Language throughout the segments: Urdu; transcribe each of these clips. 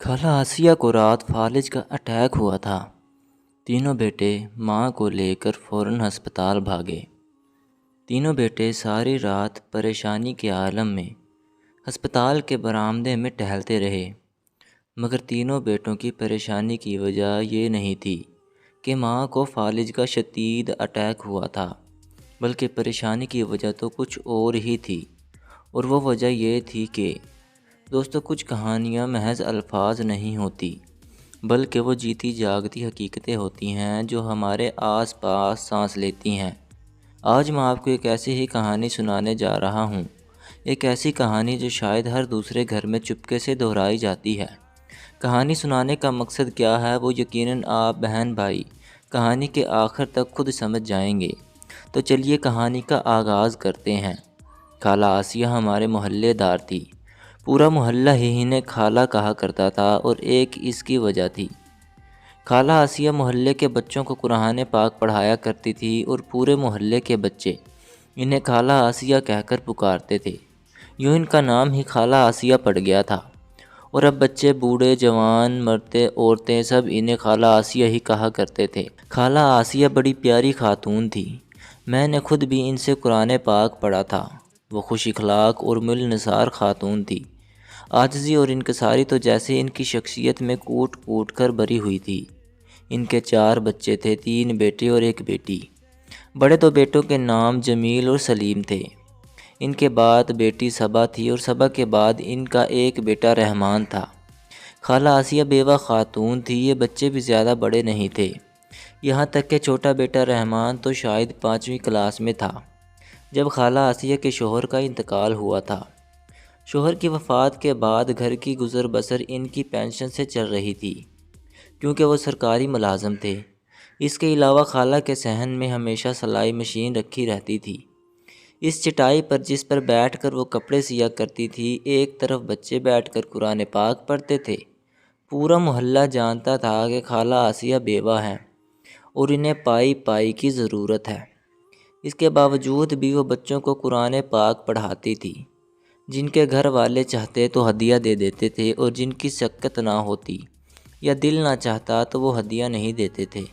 خالہ آسیہ کو رات فالج کا اٹیک ہوا تھا۔ تینوں بیٹے ماں کو لے کر فوراً ہسپتال بھاگے۔ تینوں بیٹے ساری رات پریشانی کے عالم میں ہسپتال کے برآمدے میں ٹہلتے رہے، مگر تینوں بیٹوں کی پریشانی کی وجہ یہ نہیں تھی کہ ماں کو فالج کا شدید اٹیک ہوا تھا، بلکہ پریشانی کی وجہ تو کچھ اور ہی تھی، اور وہ وجہ یہ تھی کہ دوستو کچھ کہانیاں محض الفاظ نہیں ہوتی، بلکہ وہ جیتی جاگتی حقیقتیں ہوتی ہیں جو ہمارے آس پاس سانس لیتی ہیں۔ آج میں آپ کو ایک ایسی ہی کہانی سنانے جا رہا ہوں، ایک ایسی کہانی جو شاید ہر دوسرے گھر میں چپکے سے دہرائی جاتی ہے۔ کہانی سنانے کا مقصد کیا ہے وہ یقیناً آپ بہن بھائی کہانی کے آخر تک خود سمجھ جائیں گے۔ تو چلیے کہانی کا آغاز کرتے ہیں۔ خالہ آسیہ ہمارے محلے دار تھی۔ پورا محلہ ہی انہیں خالہ کہا کرتا تھا، اور ایک اس کی وجہ تھی۔ خالہ آسیہ محلے کے بچوں کو قرآن پاک پڑھایا کرتی تھی، اور پورے محلے کے بچے انہیں خالہ آسیہ کہہ کر پکارتے تھے۔ یوں ان کا نام ہی خالہ آسیہ پڑ گیا تھا، اور اب بچے بوڑھے جوان مرتے عورتیں سب انہیں خالہ آسیہ ہی کہا کرتے تھے۔ خالہ آسیہ بڑی پیاری خاتون تھی۔ میں نے خود بھی ان سے قرآن پاک پڑھا تھا۔ وہ خوش اخلاق اور ملنسار خاتون تھی۔ عاجزی اور انکساری تو جیسے ان کی شخصیت میں کوٹ کوٹ کر بھری ہوئی تھی۔ ان کے 4 بچے تھے، 3 بیٹے اور 1 بیٹی۔ بڑے 2 بیٹوں کے نام جمیل اور سلیم تھے۔ ان کے بعد بیٹی صبا تھی، اور صبا کے بعد ان کا ایک بیٹا رحمان تھا۔ خالہ آسیہ بیوہ خاتون تھی، یہ بچے بھی زیادہ بڑے نہیں تھے، یہاں تک کہ چھوٹا بیٹا رحمان تو شاید 5ویں کلاس میں تھا جب خالہ آسیہ کے شوہر کا انتقال ہوا تھا۔ شوہر کی وفات کے بعد گھر کی گزر بسر ان کی پینشن سے چل رہی تھی، کیونکہ وہ سرکاری ملازم تھے۔ اس کے علاوہ خالہ کے صحن میں ہمیشہ سلائی مشین رکھی رہتی تھی۔ اس چٹائی پر جس پر بیٹھ کر وہ کپڑے سیا کرتی تھی، ایک طرف بچے بیٹھ کر قرآن پاک پڑھتے تھے۔ پورا محلہ جانتا تھا کہ خالہ آسیہ بیوہ ہیں اور انہیں پائی پائی کی ضرورت ہے۔ اس کے باوجود بھی وہ بچوں کو قرآن پاک پڑھاتی تھی۔ جن کے گھر والے چاہتے تو ہدیہ دے دیتے تھے، اور جن کی سکت نہ ہوتی یا دل نہ چاہتا تو وہ ہدیہ نہیں دیتے تھے۔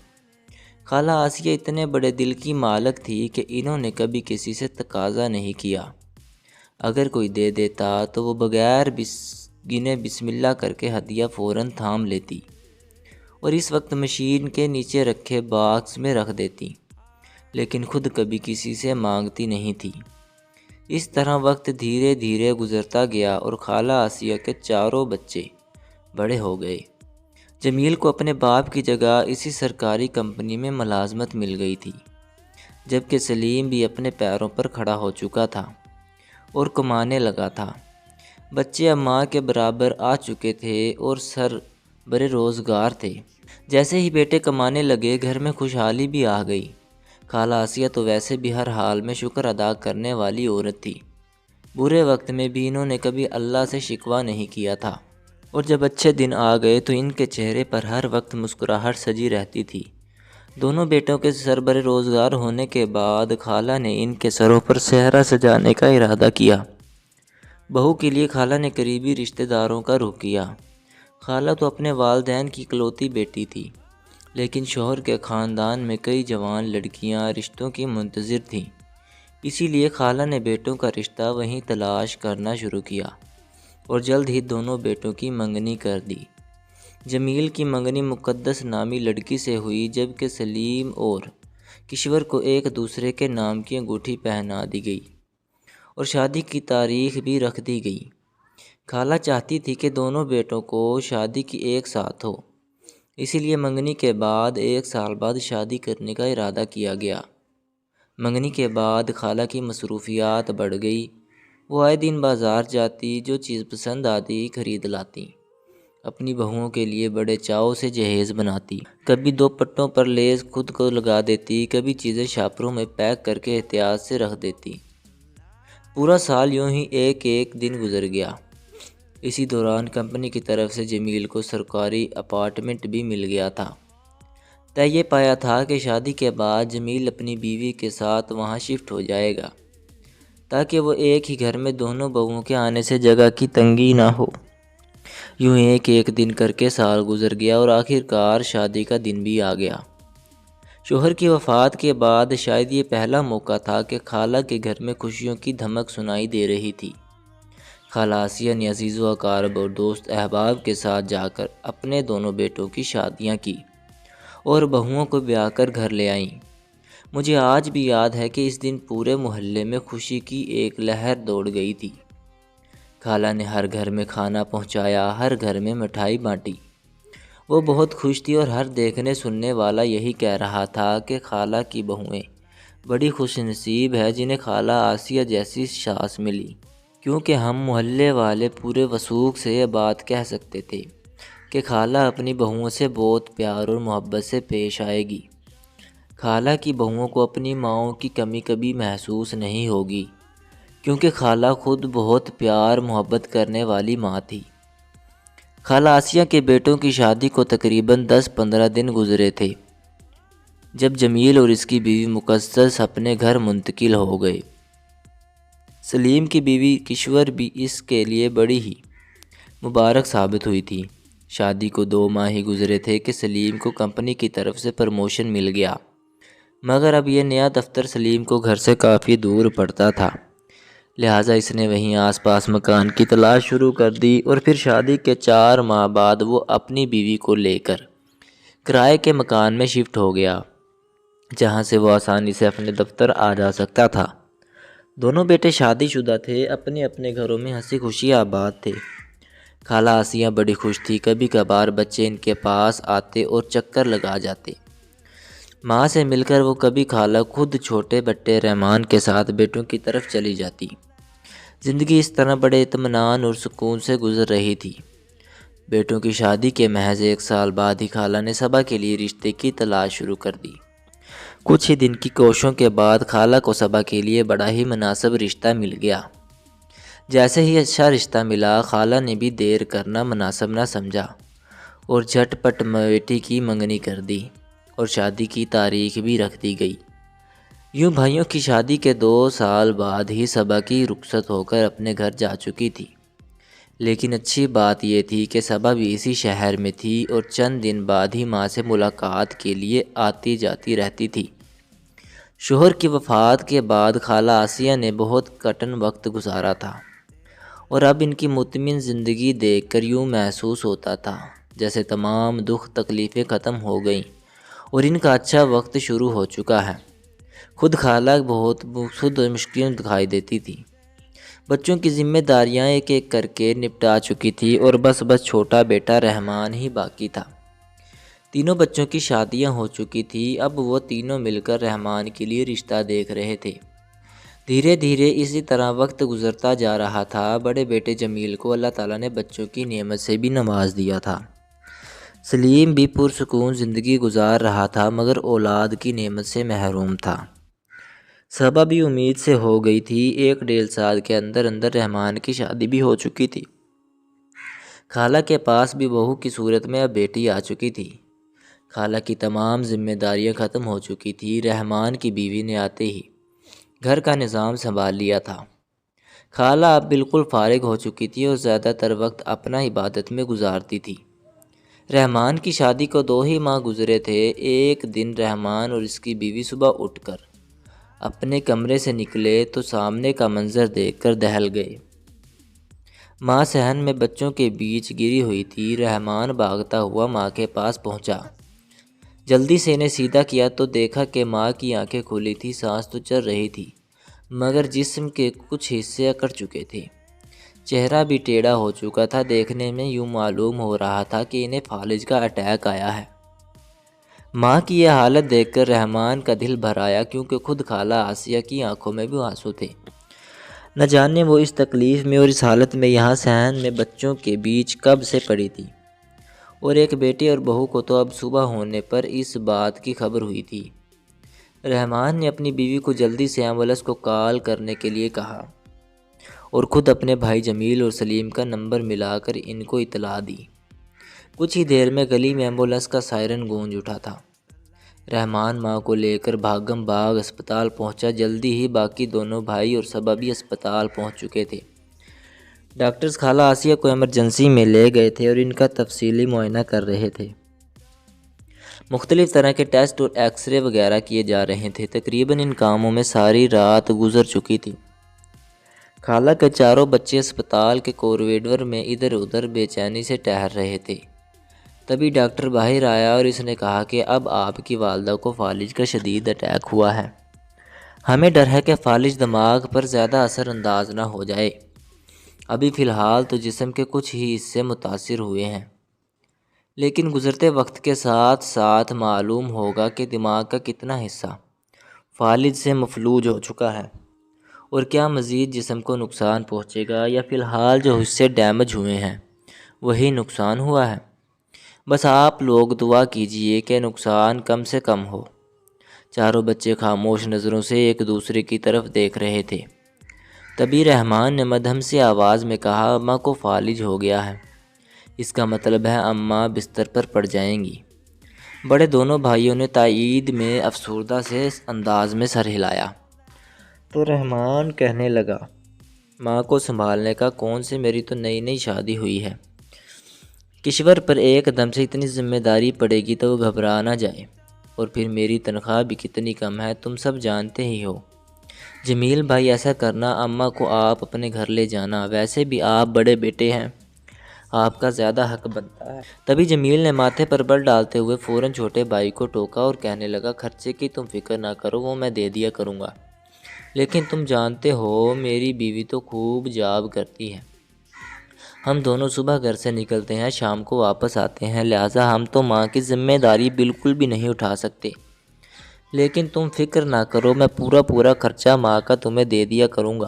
خالہ آسیہ اتنے بڑے دل کی مالک تھی کہ انہوں نے کبھی کسی سے تقاضا نہیں کیا۔ اگر کوئی دے دیتا تو وہ بغیر گنے بسم اللہ کر کے ہدیہ فوراً تھام لیتی، اور اس وقت مشین کے نیچے رکھے باکس میں رکھ دیتی، لیکن خود کبھی کسی سے مانگتی نہیں تھی۔ اس طرح وقت دھیرے دھیرے گزرتا گیا، اور خالہ آسیہ کے 4 بچے بڑے ہو گئے۔ جمیل کو اپنے باپ کی جگہ اسی سرکاری کمپنی میں ملازمت مل گئی تھی، جبکہ سلیم بھی اپنے پیروں پر کھڑا ہو چکا تھا اور کمانے لگا تھا۔ بچے اب ماں کے برابر آ چکے تھے اور سربر روزگار تھے۔ جیسے ہی بیٹے کمانے لگے، گھر میں خوشحالی بھی آ گئی۔ خالہ آسیہ تو ویسے بھی ہر حال میں شکر ادا کرنے والی عورت تھی۔ برے وقت میں بھی انہوں نے کبھی اللہ سے شکوہ نہیں کیا تھا، اور جب اچھے دن آ گئے تو ان کے چہرے پر ہر وقت مسکراہٹ سجی رہتی تھی۔ دونوں بیٹوں کے سربر روزگار ہونے کے بعد خالہ نے ان کے سروں پر صحرا سجانے کا ارادہ کیا۔ بہو کے لیے خالہ نے قریبی رشتہ داروں کا رخ کیا۔ خالہ تو اپنے والدین کی اکلوتی بیٹی تھی، لیکن شوہر کے خاندان میں کئی جوان لڑکیاں رشتوں کی منتظر تھیں۔ اسی لیے خالہ نے بیٹوں کا رشتہ وہیں تلاش کرنا شروع کیا، اور جلد ہی دونوں بیٹوں کی منگنی کر دی۔ جمیل کی منگنی مقدس نامی لڑکی سے ہوئی، جبکہ سلیم اور کشور کو ایک دوسرے کے نام کی انگوٹھی پہنا دی گئی، اور شادی کی تاریخ بھی رکھ دی گئی۔ خالہ چاہتی تھی کہ دونوں بیٹوں کو شادی کی ایک ساتھ ہو، اسی لیے منگنی کے بعد 1 سال بعد شادی کرنے کا ارادہ کیا گیا۔ منگنی کے بعد خالہ کی مصروفیات بڑھ گئی۔ وہ آئے دن بازار جاتی، جو چیز پسند آتی خرید لاتی، اپنی بہوؤں کے لیے بڑے چاؤ سے جہیز بناتی، کبھی 2 پٹوں پر لیس خود کو لگا دیتی، کبھی چیزیں شاپروں میں پیک کر کے احتیاط سے رکھ دیتی۔ پورا سال یوں ہی ایک دن گزر گیا۔ اسی دوران کمپنی کی طرف سے جمیل کو سرکاری اپارٹمنٹ بھی مل گیا تھا۔ طے یہ پایا تھا کہ شادی کے بعد جمیل اپنی بیوی کے ساتھ وہاں شفٹ ہو جائے گا، تاکہ وہ ایک ہی گھر میں دونوں بہوؤں کے آنے سے جگہ کی تنگی نہ ہو۔ یوں ایک دن کر کے سال گزر گیا اور آخر کار شادی کا دن بھی آ گیا۔ شوہر کی وفات کے بعد شاید یہ پہلا موقع تھا کہ خالہ کے گھر میں خوشیوں کی دھمک سنائی دے رہی تھی۔ خالہ آسیہ نے عزیز و اقارب اور دوست احباب کے ساتھ جا کر اپنے دونوں بیٹوں کی شادیاں کی اور بہوؤں کو بیاہ کر گھر لے آئیں۔ مجھے آج بھی یاد ہے کہ اس دن پورے محلے میں خوشی کی ایک لہر دوڑ گئی تھی۔ خالہ نے ہر گھر میں کھانا پہنچایا، ہر گھر میں مٹھائی بانٹی۔ وہ بہت خوش تھی اور ہر دیکھنے سننے والا یہی کہہ رہا تھا کہ خالہ کی بہوئیں بڑی خوش نصیب ہے جنہیں خالہ آسیہ جیسی ساس ملی، کیونکہ ہم محلے والے پورے وثوق سے یہ بات کہہ سکتے تھے کہ خالہ اپنی بہوؤں سے بہت پیار اور محبت سے پیش آئے گی۔ خالہ کی بہوؤں کو اپنی ماؤں کی کمی کبھی محسوس نہیں ہوگی، کیونکہ خالہ خود بہت پیار محبت کرنے والی ماں تھی۔ خالہ آسیہ کے بیٹوں کی شادی کو تقریباً 10-15 دن گزرے تھے جب جمیل اور اس کی بیوی مقدس اپنے گھر منتقل ہو گئے۔ سلیم کی بیوی کشور بھی اس کے لیے بڑی ہی مبارک ثابت ہوئی تھی۔ شادی کو 2 ماہ ہی گزرے تھے کہ سلیم کو کمپنی کی طرف سے پروموشن مل گیا، مگر اب یہ نیا دفتر سلیم کو گھر سے کافی دور پڑتا تھا، لہٰذا اس نے وہیں آس پاس مکان کی تلاش شروع کر دی اور پھر شادی کے 4 ماہ بعد وہ اپنی بیوی کو لے کر کرائے کے مکان میں شفٹ ہو گیا، جہاں سے وہ آسانی سے اپنے دفتر آ جا سکتا تھا۔ دونوں بیٹے شادی شدہ تھے، اپنے اپنے گھروں میں ہنسی خوشی آباد تھے۔ خالہ آسیہ بڑی خوش تھی، کبھی کبھار بچے ان کے پاس آتے اور چکر لگا جاتے۔ ماں سے مل کر وہ کبھی خالہ خود چھوٹے بٹے رحمان کے ساتھ بیٹوں کی طرف چلی جاتی۔ زندگی اس طرح بڑے اطمینان اور سکون سے گزر رہی تھی۔ بیٹوں کی شادی کے محض 1 سال بعد ہی خالہ نے صبا کے لیے رشتے کی تلاش شروع کر دی۔ کچھ ہی دن کی کوششوں کے بعد خالہ کو صبا کے لیے بڑا ہی مناسب رشتہ مل گیا۔ جیسے ہی اچھا رشتہ ملا، خالہ نے بھی دیر کرنا مناسب نہ سمجھا اور جھٹ پٹ بیٹی کی منگنی کر دی اور شادی کی تاریخ بھی رکھ دی گئی۔ یوں بھائیوں کی شادی کے 2 سال بعد ہی صبا کی رخصت ہو کر اپنے گھر جا چکی تھی، لیکن اچھی بات یہ تھی کہ صبا بھی اسی شہر میں تھی اور چند دن بعد ہی ماں سے ملاقات کے لیے آتی جاتی رہتی تھی۔ شوہر کی وفات کے بعد خالہ آسیہ نے بہت کٹن وقت گزارا تھا اور اب ان کی مطمئن زندگی دیکھ کر یوں محسوس ہوتا تھا جیسے تمام دکھ تکلیفیں ختم ہو گئیں اور ان کا اچھا وقت شروع ہو چکا ہے۔ خود خالہ بہت خود مشکلیں دکھائی دیتی تھی، بچوں کی ذمہ داریاں ایک ایک کر کے نپٹا چکی تھی اور بس چھوٹا بیٹا رحمان ہی باقی تھا۔ تینوں بچوں کی شادیاں ہو چکی تھی، اب وہ تینوں مل کر رحمان کے لیے رشتہ دیکھ رہے تھے۔ دھیرے دھیرے اسی طرح وقت گزرتا جا رہا تھا۔ بڑے بیٹے جمیل کو اللہ تعالیٰ نے بچوں کی نعمت سے بھی نواز دیا تھا۔ سلیم بھی پرسکون زندگی گزار رہا تھا، مگر اولاد کی نعمت سے محروم تھا۔ صبا بھی امید سے ہو گئی تھی، 1-1.5 سال کے اندر اندر رحمان کی شادی بھی ہو چکی تھی۔ خالہ کے پاس بھی بہو کی صورت میں اب بیٹی آ چکی تھی۔ خالہ کی تمام ذمہ داریاں ختم ہو چکی تھی۔ رحمان کی بیوی نے آتے ہی گھر کا نظام سنبھال لیا تھا۔ خالہ اب بالکل فارغ ہو چکی تھی اور زیادہ تر وقت اپنا عبادت میں گزارتی تھی۔ رحمان کی شادی کو 2 ہی ماہ گزرے تھے۔ ایک دن رحمان اور اس کی بیوی صبح اٹھ کر اپنے کمرے سے نکلے تو سامنے کا منظر دیکھ کر دہل گئے۔ ماں صحن میں بچوں کے بیچ گری ہوئی تھی۔ رحمان بھاگتا ہوا ماں کے پاس پہنچا، جلدی سے انہیں سیدھا کیا تو دیکھا کہ ماں کی آنکھیں کھلی تھی، سانس تو چل رہی تھی مگر جسم کے کچھ حصے اکڑ چکے تھے، چہرہ بھی ٹیڑھا ہو چکا تھا۔ دیکھنے میں یوں معلوم ہو رہا تھا کہ انہیں فالج کا اٹیک آیا ہے۔ ماں کی یہ حالت دیکھ کر رحمان کا دل بھر آیا، کیونکہ خود خالہ آسیہ کی آنکھوں میں بھی آنسو تھے۔ نہ جانے وہ اس تکلیف میں اور اس حالت میں یہاں صحن میں بچوں کے بیچ کب سے پڑی تھی، اور ایک بیٹے اور بہو کو تو اب صبح ہونے پر اس بات کی خبر ہوئی تھی۔ رحمان نے اپنی بیوی کو جلدی سے ایمبولنس کو کال کرنے کے لیے کہا اور خود اپنے بھائی جمیل اور سلیم کا نمبر ملا کر ان کو اطلاع دی۔ کچھ ہی دیر میں گلی میں ایمبولنس کا سائرن گونج اٹھا تھا۔ رحمان ماں کو لے کر بھاگم بھاگ اسپتال پہنچا۔ جلدی ہی باقی دونوں بھائی اور صبا بھی اسپتال پہنچ چکے تھے۔ ڈاکٹرز خالہ آسیہ کو ایمرجنسی میں لے گئے تھے اور ان کا تفصیلی معائنہ کر رہے تھے۔ مختلف طرح کے ٹیسٹ اور ایکس رے وغیرہ کیے جا رہے تھے۔ تقریباً ان کاموں میں ساری رات گزر چکی تھی۔ خالہ کے چاروں بچے اسپتال کے کوریڈور میں ادھر ادھر بے چینی سے ٹہل رہے تھے۔ تبھی ڈاکٹر باہر آیا اور اس نے کہا کہ اب آپ کی والدہ کو فالج کا شدید اٹیک ہوا ہے۔ ہمیں ڈر ہے کہ فالج دماغ پر زیادہ اثر انداز نہ ہو جائے۔ ابھی فی الحال تو جسم کے کچھ ہی حصے متاثر ہوئے ہیں، لیکن گزرتے وقت کے ساتھ ساتھ معلوم ہوگا کہ دماغ کا کتنا حصہ فالج سے مفلوج ہو چکا ہے اور کیا مزید جسم کو نقصان پہنچے گا، یا فی الحال جو حصے ڈیمیج ہوئے ہیں وہی نقصان ہوا ہے۔ بس آپ لوگ دعا کیجئے کہ نقصان کم سے کم ہو۔ چاروں بچے خاموش نظروں سے ایک دوسرے کی طرف دیکھ رہے تھے۔ تبھی رحمان نے مدھم سی آواز میں کہا، اماں کو فالج ہو گیا ہے، اس کا مطلب ہے اماں بستر پر پڑ جائیں گی۔ بڑے دونوں بھائیوں نے تائید میں افسردہ سے انداز میں سر ہلایا۔ تو رحمان کہنے لگا، ماں کو سنبھالنے کا کون سے، میری تو نئی نئی شادی ہوئی ہے۔ کشور پر ایک دم سے اتنی ذمہ داری پڑے گی تو وہ گھبرا نہ جائے، اور پھر میری تنخواہ بھی کتنی کم ہے تم سب جانتے ہی ہو۔ جمیل بھائی ایسا کرنا، اماں کو آپ اپنے گھر لے جانا، ویسے بھی آپ بڑے بیٹے ہیں، آپ کا زیادہ حق بنتا ہے۔ تبھی جمیل نے ماتھے پر بل ڈالتے ہوئے فوراً چھوٹے بھائی کو ٹوکا اور کہنے لگا، خرچے کی تم فکر نہ کرو، وہ میں دے دیا کروں گا، لیکن تم جانتے ہو میری بیوی تو خوب جاب کرتی ہے۔ ہم دونوں صبح گھر سے نکلتے ہیں، شام کو واپس آتے ہیں، لہٰذا ہم تو ماں کی ذمہ داری بالکل بھی نہیں اٹھا سکتے۔ لیکن تم فکر نہ کرو، میں پورا خرچہ ماں کا تمہیں دے دیا کروں گا۔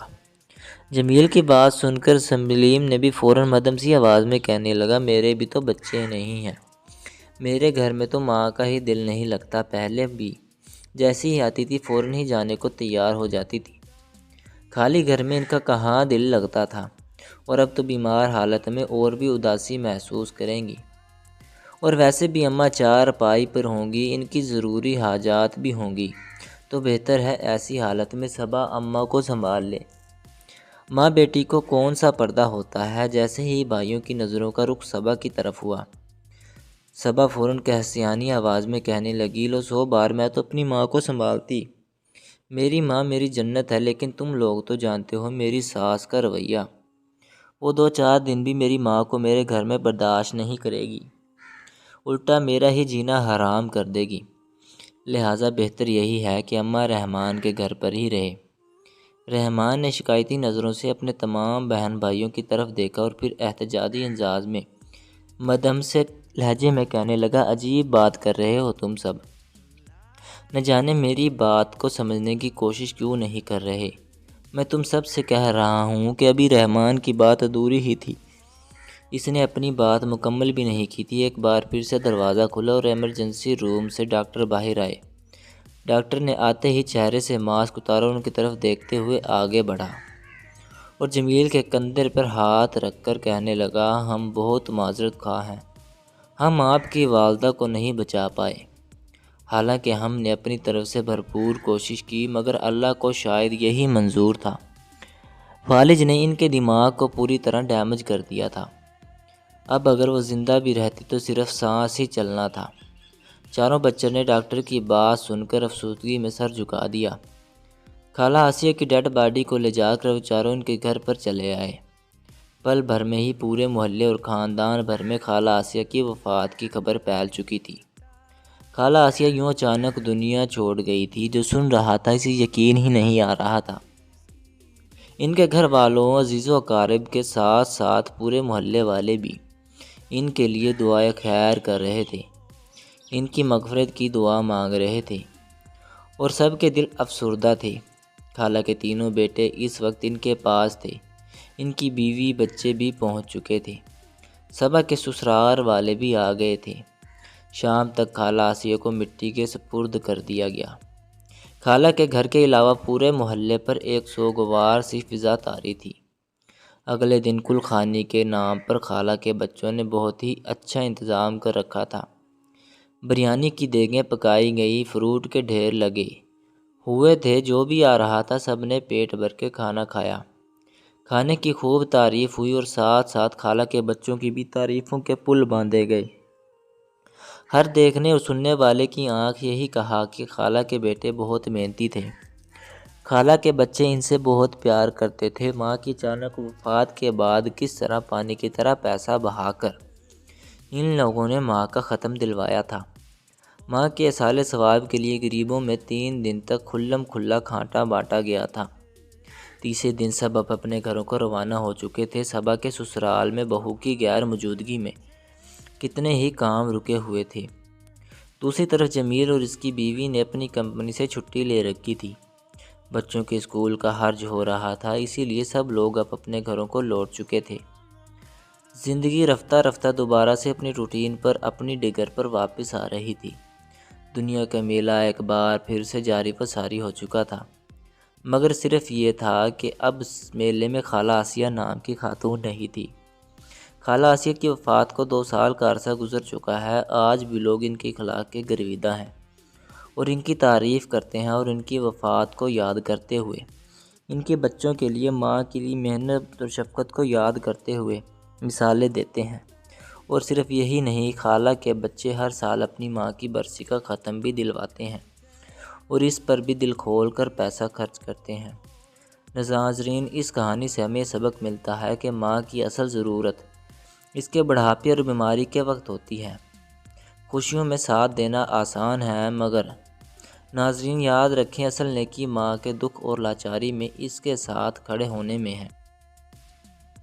جمیل کی بات سن کر سلیم نے بھی فوراً مدھم سی آواز میں کہنے لگا، میرے بھی تو بچے نہیں ہیں، میرے گھر میں تو ماں کا ہی دل نہیں لگتا، پہلے بھی جیسی ہی آتی تھی فوراً ہی جانے کو تیار ہو جاتی تھی، خالی گھر میں ان کا کہاں دل لگتا تھا، اور اب تو بیمار حالت میں اور بھی اداسی محسوس کریں گی، اور ویسے بھی اماں چار پائی پر ہوں گی، ان کی ضروری حاجات بھی ہوں گی، تو بہتر ہے ایسی حالت میں صبا اماں کو سنبھال لے۔ ماں بیٹی کو کون سا پردہ ہوتا ہے۔ جیسے ہی بھائیوں کی نظروں کا رخ صبا کی طرف ہوا، صبا فوراً قہستیانی آواز میں کہنے لگی، لو 100 بار میں تو اپنی ماں کو سنبھالتی، میری ماں میری جنت ہے، لیکن تم لوگ تو جانتے ہو میری ساس کا رویہ، وہ 2-4 دن بھی میری ماں کو میرے گھر میں برداشت نہیں کرے گی، الٹا میرا ہی جینا حرام کر دے گی، لہٰذا بہتر یہی ہے کہ اماں رحمان کے گھر پر ہی رہے۔ رحمان نے شکایتی نظروں سے اپنے تمام بہن بھائیوں کی طرف دیکھا اور پھر احتجاجی انداز میں مدھم سے لہجے میں کہنے لگا، عجیب بات کر رہے ہو تم سب، نہ جانے میری بات کو سمجھنے کی کوشش کیوں نہیں کر رہے۔ میں تم سب سے کہہ رہا ہوں کہ ابھی رحمان کی بات ادھوری ہی تھی، اس نے اپنی بات مکمل بھی نہیں کی تھی۔ ایک بار پھر سے دروازہ کھلا اور ایمرجنسی روم سے ڈاکٹر باہر آئے۔ ڈاکٹر نے آتے ہی چہرے سے ماسک اتارا اور ان کی طرف دیکھتے ہوئے آگے بڑھا اور جمیل کے کندھے پر ہاتھ رکھ کر کہنے لگا، ہم بہت معذرت خواہ ہیں، ہم آپ کی والدہ کو نہیں بچا پائے، حالانکہ ہم نے اپنی طرف سے بھرپور کوشش کی، مگر اللہ کو شاید یہی منظور تھا، فالج نے ان کے دماغ کو پوری طرح ڈیمیج کر دیا تھا، اب اگر وہ زندہ بھی رہتی تو صرف سانس ہی چلنا تھا۔ چاروں بچوں نے ڈاکٹر کی بات سن کر افسردگی میں سر جھکا دیا۔ خالہ آسیہ کی ڈیڈ باڈی کو لے جا کر وہ چاروں ان کے گھر پر چلے آئے۔ پل بھر میں ہی پورے محلے اور خاندان بھر میں خالہ آسیہ کی وفات کی خبر پھیل چکی تھی۔ خالہ آسیہ یوں اچانک دنیا چھوڑ گئی تھی، جو سن رہا تھا اسے یقین ہی نہیں آ رہا تھا۔ ان کے گھر والوں، عزیز و اقارب کے ساتھ ساتھ پورے محلے والے بھی ان کے لیے دعائے خیر کر رہے تھے، ان کی مغفرت کی دعا مانگ رہے تھے، اور سب کے دل افسردہ تھے۔ خالہ کے تینوں بیٹے اس وقت ان کے پاس تھے، ان کی بیوی بچے بھی پہنچ چکے تھے، صبا کے سسرال والے بھی آ گئے تھے۔ شام تک خالہ آسیہ کو مٹی کے سپرد کر دیا گیا۔ خالہ کے گھر کے علاوہ پورے محلے پر ایک سوگوار سی فضا طاری تھی۔ اگلے دن کل خانی کے نام پر خالہ کے بچوں نے بہت ہی اچھا انتظام کر رکھا تھا۔ بریانی کی دیگیں پکائی گئی، فروٹ کے ڈھیر لگے ہوئے تھے، جو بھی آ رہا تھا سب نے پیٹ بھر کے کھانا کھایا۔ کھانے کی خوب تعریف ہوئی اور ساتھ ساتھ خالہ کے بچوں کی بھی تعریفوں کے پل باندھے گئے۔ ہر دیکھنے اور سننے والے کی آنکھ یہی کہا کہ خالہ کے بیٹے بہت محنتی تھے۔ خالہ کے بچے ان سے بہت پیار کرتے تھے۔ ماں کی اچانک وفات کے بعد کس طرح پانی کی طرح پیسہ بہا کر ان لوگوں نے ماں کا ختم دلوایا تھا۔ ماں کے ایصال ثواب کے لیے غریبوں میں 3 دن تک کھلم کھلا کھانا بانٹا گیا تھا۔ تیسرے دن سب اپنے گھروں کو روانہ ہو چکے تھے۔ صبا کے سسرال میں بہو کی غیر موجودگی میں کتنے ہی کام رکے ہوئے تھے۔ دوسری طرف جمیل اور اس کی بیوی نے اپنی کمپنی سے چھٹی لے رکھی تھی۔ بچوں کے اسکول کا حرج ہو رہا تھا، اسی لیے سب لوگ اب اپنے گھروں کو لوٹ چکے تھے۔ زندگی رفتہ رفتہ دوبارہ سے اپنی روٹین پر، اپنی ڈگر پر واپس آ رہی تھی۔ دنیا کا میلہ ایک بار پھر سے جاری و ساری ہو چکا تھا، مگر صرف یہ تھا کہ اب اس میلے میں خالہ آسیہ نام کی خاتون نہیں تھی۔ خالہ آسیہ کی وفات کو 2 سال کا عرصہ گزر چکا ہے۔ آج بھی لوگ ان کی اخلاق کے گرویدہ ہیں اور ان کی تعریف کرتے ہیں، اور ان کی وفات کو یاد کرتے ہوئے ان کے بچوں کے لیے ماں کی محنت اور شفقت کو یاد کرتے ہوئے مثالیں دیتے ہیں۔ اور صرف یہی نہیں، خالہ کے بچے ہر سال اپنی ماں کی برسی کا ختم بھی دلواتے ہیں اور اس پر بھی دل کھول کر پیسہ خرچ کرتے ہیں۔ ناظرین، اس کہانی سے ہمیں سبق ملتا ہے کہ ماں کی اصل ضرورت اس کے بڑھاپے اور بیماری کے وقت ہوتی ہے۔ خوشیوں میں ساتھ دینا آسان ہے، مگر ناظرین یاد رکھیں، اصل نیکی ماں کے دکھ اور لاچاری میں اس کے ساتھ کھڑے ہونے میں ہے۔